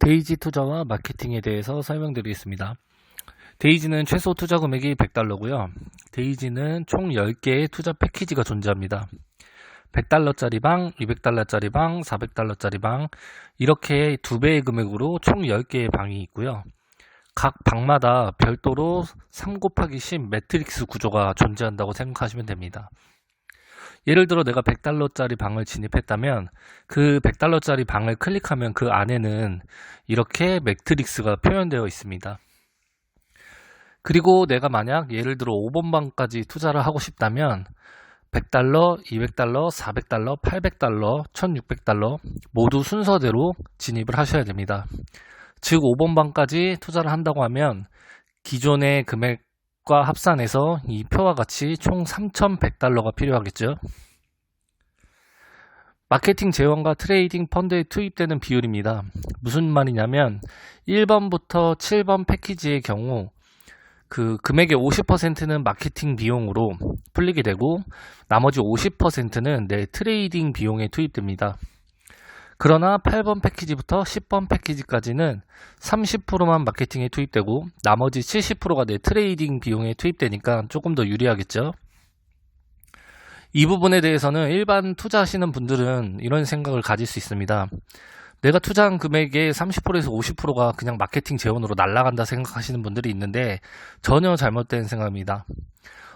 데이지 투자와 마케팅에 대해서 설명드리겠습니다. 데이지는 최소 투자 금액이 $100고요. 데이지는 총 10개의 투자 패키지가 존재합니다. $100짜리 방, $200짜리 방, $400짜리 방, 이렇게 2배의 금액으로 총 10개의 방이 있고요. 각 방마다 별도로 3/10 매트릭스 구조가 존재한다고 생각하시면 됩니다. 예를 들어 내가 $100짜리 방을 진입했다면 그 $100짜리 방을 클릭하면 그 안에는 이렇게 매트릭스가 표현되어 있습니다. 그리고 내가 만약 예를 들어 5번 방까지 투자를 하고 싶다면 $100, $200, $400, $800, $1600 모두 순서대로 진입을 하셔야 됩니다. 즉 5번 방까지 투자를 한다고 하면 기존의 금액과 합산해서 이 표와 같이 총 $3100가 필요하겠죠. 마케팅 재원과 트레이딩 펀드에 투입되는 비율입니다. 무슨 말이냐면 1번부터 7번 패키지의 경우 그 금액의 50%는 마케팅 비용으로 풀리게 되고 나머지 50%는 내 트레이딩 비용에 투입됩니다. 그러나 8번 패키지부터 10번 패키지까지는 30%만 마케팅에 투입되고 나머지 70%가 내 트레이딩 비용에 투입되니까 조금 더 유리하겠죠. 이 부분에 대해서는 일반 투자하시는 분들은 이런 생각을 가질 수 있습니다. 내가 투자한 금액의 30%에서 50%가 그냥 마케팅 재원으로 날아간다 생각하시는 분들이 있는데 전혀 잘못된 생각입니다.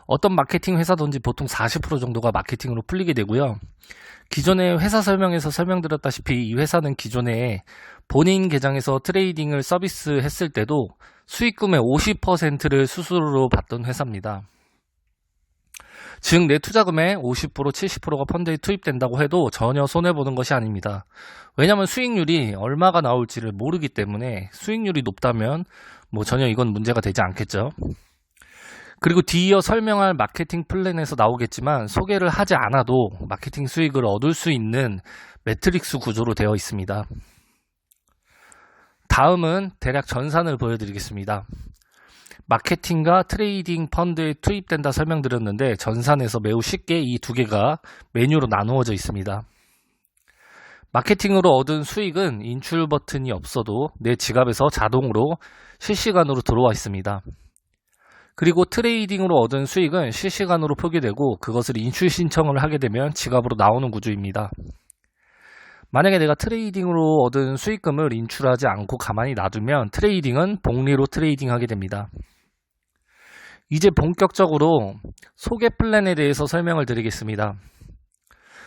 어떤 마케팅 회사든지 보통 40% 정도가 마케팅으로 풀리게 되고요. 기존에 회사 설명에서 설명드렸다시피 이 회사는 기존에 본인 계정에서 트레이딩을 서비스 했을 때도 수익금의 50%를 수수료로 받던 회사입니다. 즉 내 투자금의 50%, 70%가 펀드에 투입된다고 해도 전혀 손해보는 것이 아닙니다. 왜냐하면 수익률이 얼마가 나올지를 모르기 때문에 수익률이 높다면 전혀 이건 문제가 되지 않겠죠. 그리고 뒤이어 설명할 마케팅 플랜에서 나오겠지만 소개를 하지 않아도 마케팅 수익을 얻을 수 있는 매트릭스 구조로 되어 있습니다. 다음은 대략 전산을 보여드리겠습니다. 마케팅과 트레이딩 펀드에 투입된다 설명드렸는데 전산에서 매우 쉽게 이 두 개가 메뉴로 나누어져 있습니다. 마케팅으로 얻은 수익은 인출 버튼이 없어도 내 지갑에서 자동으로 실시간으로 들어와 있습니다. 그리고 트레이딩으로 얻은 수익은 실시간으로 표기되고 그것을 인출 신청을 하게 되면 지갑으로 나오는 구조입니다. 만약에 내가 트레이딩으로 얻은 수익금을 인출하지 않고 가만히 놔두면 트레이딩은 복리로 트레이딩하게 됩니다. 이제 본격적으로 소개 플랜에 대해서 설명을 드리겠습니다.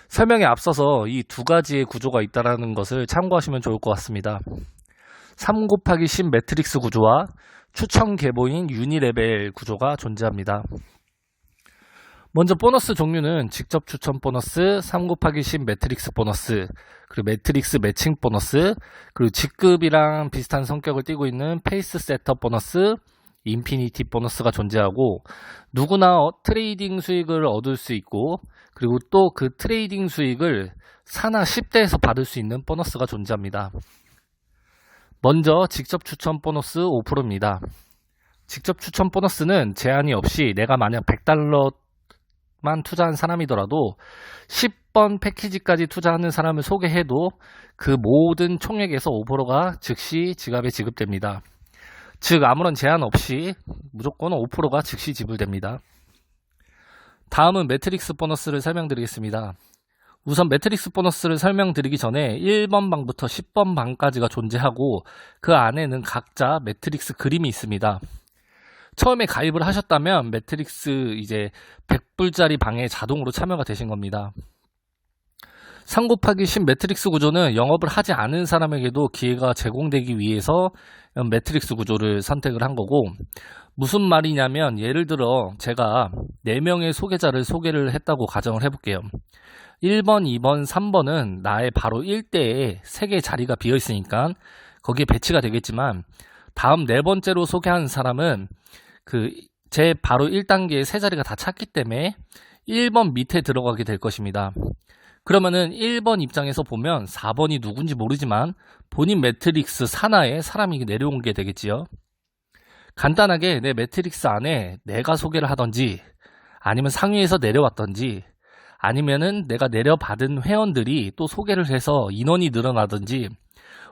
설명에 앞서서 이 두 가지의 구조가 있다는 것을 참고하시면 좋을 것 같습니다. 3/10 매트릭스 구조와 추천 계보인 유니레벨 구조가 존재합니다. 먼저 보너스 종류는 직접 추천 보너스, 3/10 매트릭스 보너스, 그리고 매트릭스 매칭 보너스, 그리고 직급이랑 비슷한 성격을 띠고 있는 페이스 셋업 보너스, 인피니티 보너스가 존재하고 누구나 트레이딩 수익을 얻을 수 있고 그리고 또 그 트레이딩 수익을 사나 10대에서 받을 수 있는 보너스가 존재합니다. 먼저 직접 추천 보너스 5%입니다. 직접 추천 보너스는 제한이 없이 내가 만약 $100만 투자한 사람이더라도 10번 패키지까지 투자하는 사람을 소개해도 그 모든 총액에서 5%가 즉시 지갑에 지급됩니다. 즉 아무런 제한 없이 무조건 5%가 즉시 지불됩니다. 다음은 매트릭스 보너스를 설명드리겠습니다. 우선 매트릭스 보너스를 설명드리기 전에 1번 방부터 10번 방까지가 존재하고 그 안에는 각자 매트릭스 그림이 있습니다. 처음에 가입을 하셨다면 매트릭스 이제 100불짜리 방에 자동으로 참여가 되신 겁니다. 3/10 매트릭스 구조는 영업을 하지 않은 사람에게도 기회가 제공되기 위해서 매트릭스 구조를 선택을 한 거고 무슨 말이냐면 예를 들어 제가 4명의 소개자를 소개를 했다고 가정을 해볼게요. 1번, 2번, 3번은 나의 바로 1대에 3개의 자리가 비어 있으니까 거기에 배치가 되겠지만 다음 4번째로 소개한 사람은 제 바로 1단계에 3자리가 다 찼기 때문에 1번 밑에 들어가게 될 것입니다. 그러면은 1번 입장에서 보면 4번이 누군지 모르지만 본인 매트릭스 산하에 사람이 내려온 게 되겠지요. 간단하게 내 매트릭스 안에 내가 소개를 하던지 아니면 상위에서 내려왔던지 아니면은 내가 내려받은 회원들이 또 소개를 해서 인원이 늘어나든지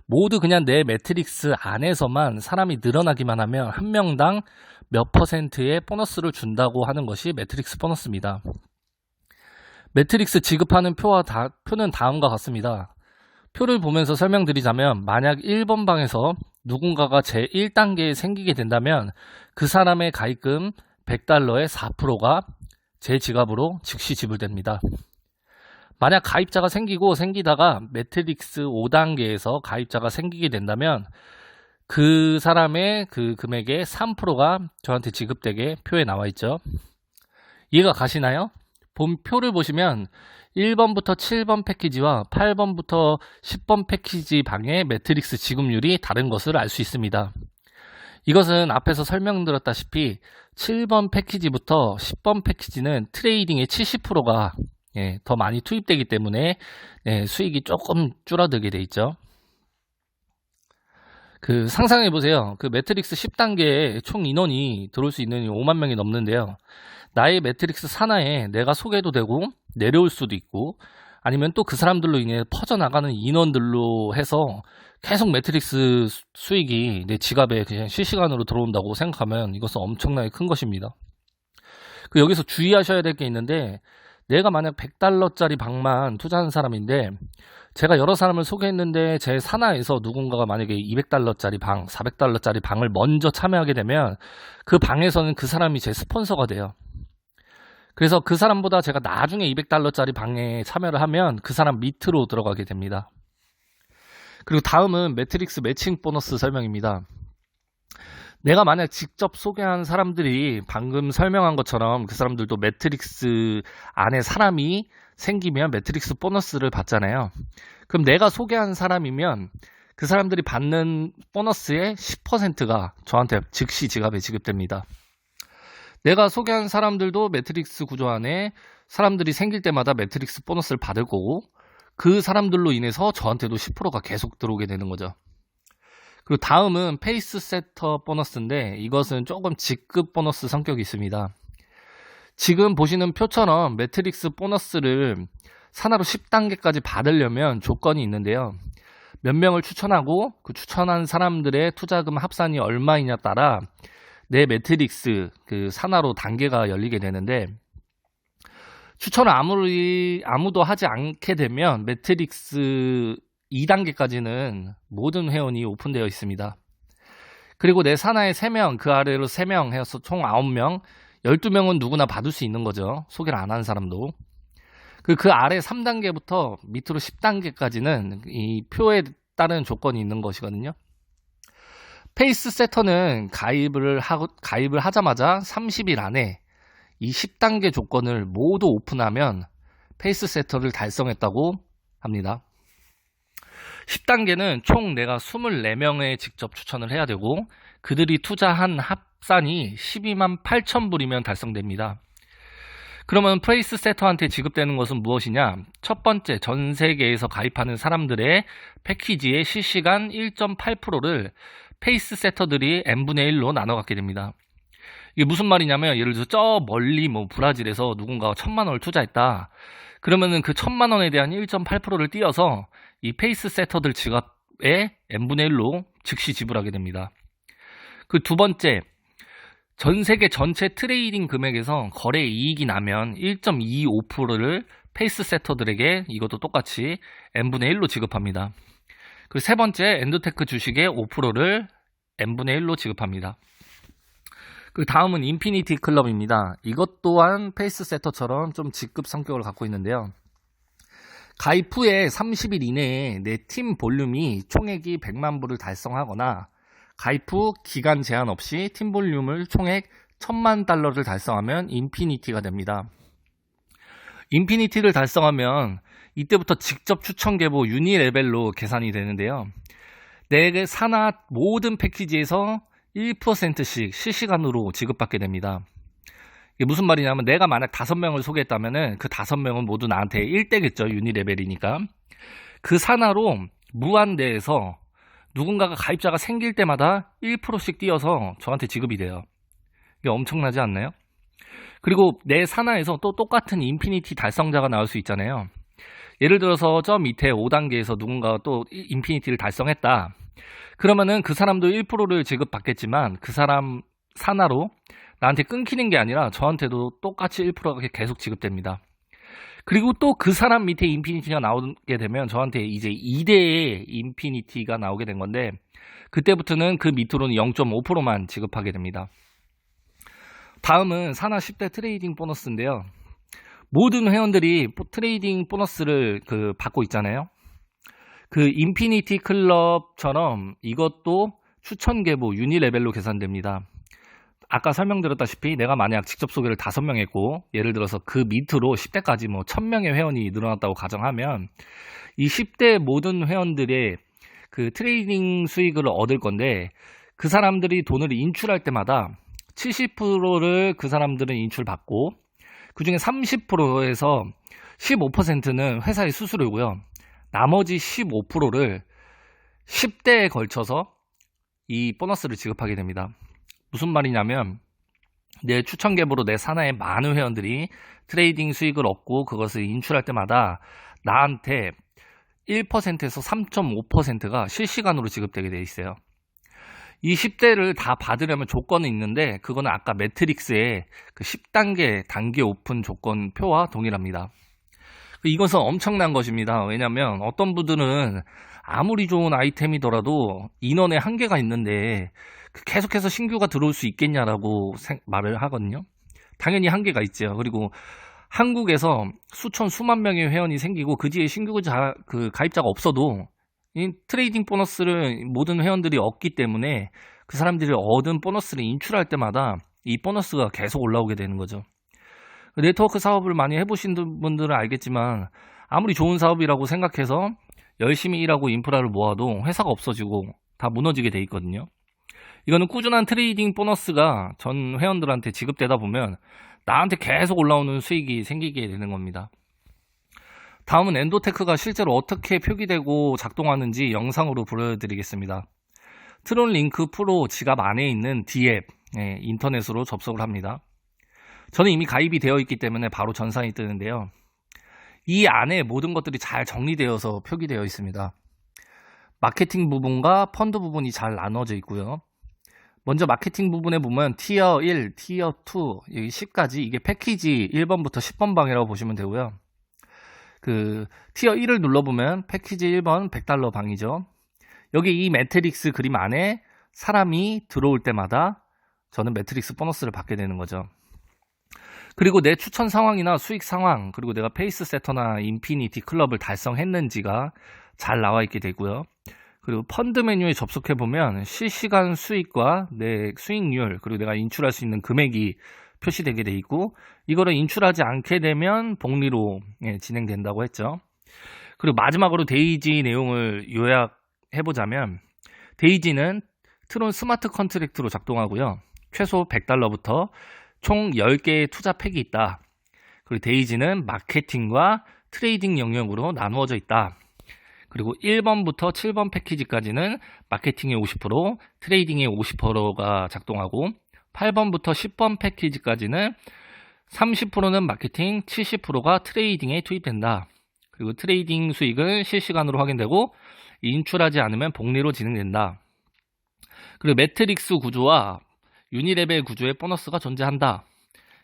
모두 그냥 내 매트릭스 안에서만 사람이 늘어나기만 하면 한 명당 몇 퍼센트의 보너스를 준다고 하는 것이 매트릭스 보너스입니다. 매트릭스 지급하는 표는 다음과 같습니다. 표를 보면서 설명드리자면 만약 1번 방에서 누군가가 제1단계에 생기게 된다면 그 사람의 가입금 100달러의 4%가 제 지갑으로 즉시 지불됩니다. 만약 가입자가 생기다가 매트릭스 5단계에서 가입자가 생기게 된다면 그 사람의 그 금액의 3%가 저한테 지급되게 표에 나와 있죠. 이해가 가시나요? 표를 보시면 1번부터 7번 패키지와 8번부터 10번 패키지 방의 매트릭스 지급률이 다른 것을 알 수 있습니다. 이것은 앞에서 설명드렸다시피 7번 패키지부터 10번 패키지는 트레이딩의 70%가 더 많이 투입되기 때문에 수익이 조금 줄어들게 돼 있죠. 상상해 보세요. 매트릭스 10단계에 총 인원이 들어올 수 있는 5만 명이 넘는데요. 나의 매트릭스 산하에 내가 소개도 되고 내려올 수도 있고 아니면 또 그 사람들로 인해 퍼져나가는 인원들로 해서 계속 매트릭스 수익이 내 지갑에 그냥 실시간으로 들어온다고 생각하면 이것은 엄청나게 큰 것입니다. 여기서 주의하셔야 될 게 있는데 내가 만약 100달러짜리 방만 투자하는 사람인데 제가 여러 사람을 소개했는데 제 산하에서 누군가가 만약에 200달러짜리 방, 400달러짜리 방을 먼저 참여하게 되면 그 방에서는 그 사람이 제 스폰서가 돼요. 그래서 그 사람보다 제가 나중에 200달러짜리 방에 참여를 하면 그 사람 밑으로 들어가게 됩니다. 그리고 다음은 매트릭스 매칭 보너스 설명입니다. 내가 만약 직접 소개한 사람들이 방금 설명한 것처럼 그 사람들도 매트릭스 안에 사람이 생기면 매트릭스 보너스를 받잖아요. 그럼 내가 소개한 사람이면 그 사람들이 받는 보너스의 10%가 저한테 즉시 지갑에 지급됩니다. 내가 소개한 사람들도 매트릭스 구조 안에 사람들이 생길 때마다 매트릭스 보너스를 받을 거고 그 사람들로 인해서 저한테도 10%가 계속 들어오게 되는 거죠. 그리고 다음은 페이스 세터 보너스인데 이것은 조금 직급 보너스 성격이 있습니다. 지금 보시는 표처럼 매트릭스 보너스를 산하로 10단계까지 받으려면 조건이 있는데요. 몇 명을 추천하고 그 추천한 사람들의 투자금 합산이 얼마이냐 따라 내 매트릭스 산하로 단계가 열리게 되는데 추천을 아무도 하지 않게 되면 매트릭스 2단계까지는 모든 회원이 오픈되어 있습니다. 그리고 내 산하에 3명, 그 아래로 3명 해서 총 9명, 12명은 누구나 받을 수 있는 거죠. 소개를 안 한 사람도. 그 아래 3단계부터 밑으로 10단계까지는 이 표에 따른 조건이 있는 것이거든요. 페이스 세터는 가입을 하자마자 30일 안에 이 10단계 조건을 모두 오픈하면 페이스 세터를 달성했다고 합니다. 10단계는 총 내가 24명에 직접 추천을 해야 되고 그들이 투자한 합산이 12만 8천 불이면 달성됩니다. 그러면 페이스 세터한테 지급되는 것은 무엇이냐? 첫 번째, 전 세계에서 가입하는 사람들의 패키지의 실시간 1.8%를 페이스 세터들이 n분의 1로 나눠 갖게 됩니다. 이게 무슨 말이냐면 예를 들어서 저 멀리 브라질에서 누군가가 1,000만 원을 투자했다. 그러면은 그 1,000만 원에 대한 1.8%를 띄어서 이 페이스 세터들 지갑에 n분의 1로 즉시 지불하게 됩니다. 그 두 번째, 전 세계 전체 트레이딩 금액에서 거래 이익이 나면 1.25%를 페이스 세터들에게 이것도 똑같이 n분의 1로 지급합니다. 그리고 세 번째, 엔도테크 주식의 5%를 n분의 1로 지급합니다. 그 다음은 인피니티 클럽입니다. 이것 또한 페이스 세터처럼 좀 직급 성격을 갖고 있는데요. 가입 후에 30일 이내에 내 팀 볼륨이 총액이 100만 불을 달성하거나 가입 후 기간 제한 없이 팀 볼륨을 총액 1,000만 달러를 달성하면 인피니티가 됩니다. 인피니티를 달성하면 이때부터 직접 추천 계보 유니 레벨로 계산이 되는데요. 내 산하 모든 패키지에서 1%씩 실시간으로 지급받게 됩니다. 이게 무슨 말이냐면 내가 만약 5명을 소개했다면 그 5명은 모두 나한테 1대겠죠. 유니 레벨이니까. 그 산하로 무한대에서 누군가가 가입자가 생길 때마다 1%씩 띄어서 저한테 지급이 돼요. 이게 엄청나지 않나요? 그리고 내 산하에서 또 똑같은 인피니티 달성자가 나올 수 있잖아요. 예를 들어서 저 밑에 5단계에서 누군가가 또 인피니티를 달성했다. 그러면은 그 사람도 1%를 지급받겠지만 그 사람 산하로 나한테 끊기는 게 아니라 저한테도 똑같이 1%가 계속 지급됩니다. 그리고 또 그 사람 밑에 인피니티가 나오게 되면 저한테 이제 2대의 인피니티가 나오게 된 건데 그때부터는 그 밑으로는 0.5%만 지급하게 됩니다. 다음은 산하 10대 트레이딩 보너스인데요. 모든 회원들이 트레이딩 보너스를 받고 있잖아요. 그 인피니티 클럽처럼 이것도 추천 계보 유니레벨로 계산됩니다. 아까 설명드렸다시피 내가 만약 직접 소개를 5명 했고 예를 들어서 그 밑으로 10대까지 1000명의 회원이 늘어났다고 가정하면 이 10대 모든 회원들의 그 트레이딩 수익을 얻을 건데 그 사람들이 돈을 인출할 때마다 70%를 그 사람들은 인출받고 그 중에 30%에서 15%는 회사의 수수료고요. 나머지 15%를 10대에 걸쳐서 이 보너스를 지급하게 됩니다. 무슨 말이냐면 내 추천 계보로 내 산하의 많은 회원들이 트레이딩 수익을 얻고 그것을 인출할 때마다 나한테 1%에서 3.5%가 실시간으로 지급되게 돼 있어요. 이 10대를 다 받으려면 조건이 있는데 그거는 아까 매트릭스의 그 10단계 단계 오픈 조건표와 동일합니다. 이것은 엄청난 것입니다. 왜냐하면 어떤 분들은 아무리 좋은 아이템이더라도 인원에 한계가 있는데 계속해서 신규가 들어올 수 있겠냐라고 말을 하거든요. 당연히 한계가 있죠. 그리고 한국에서 수천 수만 명의 회원이 생기고 그 뒤에 신규 가입자가 없어도 이 트레이딩 보너스를 모든 회원들이 얻기 때문에 그 사람들이 얻은 보너스를 인출할 때마다 이 보너스가 계속 올라오게 되는 거죠. 네트워크 사업을 많이 해보신 분들은 알겠지만 아무리 좋은 사업이라고 생각해서 열심히 일하고 인프라를 모아도 회사가 없어지고 다 무너지게 돼 있거든요. 이거는 꾸준한 트레이딩 보너스가 전 회원들한테 지급되다 보면 나한테 계속 올라오는 수익이 생기게 되는 겁니다. 다음은 엔도테크가 실제로 어떻게 표기되고 작동하는지 영상으로 보여드리겠습니다. 트론 링크 프로 지갑 안에 있는 D앱 인터넷으로 접속을 합니다. 저는 이미 가입이 되어 있기 때문에 바로 전산이 뜨는데요. 이 안에 모든 것들이 잘 정리되어서 표기되어 있습니다. 마케팅 부분과 펀드 부분이 잘 나눠져 있고요. 먼저 마케팅 부분에 보면 티어 1, 티어 2, 여기 10까지 이게 패키지 1번부터 10번 방이라고 보시면 되고요. 티어 1을 눌러보면 패키지 1번 $100 방이죠. 여기 이 매트릭스 그림 안에 사람이 들어올 때마다 저는 매트릭스 보너스를 받게 되는 거죠. 그리고 내 추천 상황이나 수익 상황, 그리고 내가 페이스 세터나 인피니티 클럽을 달성했는지가 잘 나와 있게 되고요. 그리고 펀드 메뉴에 접속해보면 실시간 수익과 내 수익률, 그리고 내가 인출할 수 있는 금액이 표시되게 돼 있고 이거를 인출하지 않게 되면 복리로 진행된다고 했죠. 그리고 마지막으로 데이지 내용을 요약해보자면 데이지는 트론 스마트 컨트랙트로 작동하고요. 최소 $100부터 총 10개의 투자 팩이 있다. 그리고 데이지는 마케팅과 트레이딩 영역으로 나누어져 있다. 그리고 1번부터 7번 패키지까지는 마케팅의 50%, 트레이딩의 50%가 작동하고 8번부터 10번 패키지까지는 30%는 마케팅, 70%가 트레이딩에 투입된다. 그리고 트레이딩 수익은 실시간으로 확인되고 인출하지 않으면 복리로 진행된다. 그리고 매트릭스 구조와 유니레벨 구조의 보너스가 존재한다.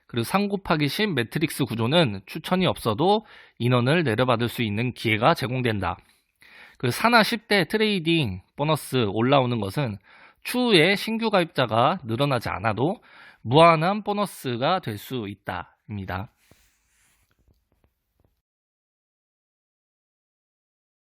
그리고 3 곱하기 10 매트릭스 구조는 추천이 없어도 인원을 내려받을 수 있는 기회가 제공된다. 그 산하 10대 트레이딩 보너스 올라오는 것은 추후에 신규 가입자가 늘어나지 않아도 무한한 보너스가 될 수 있다입니다.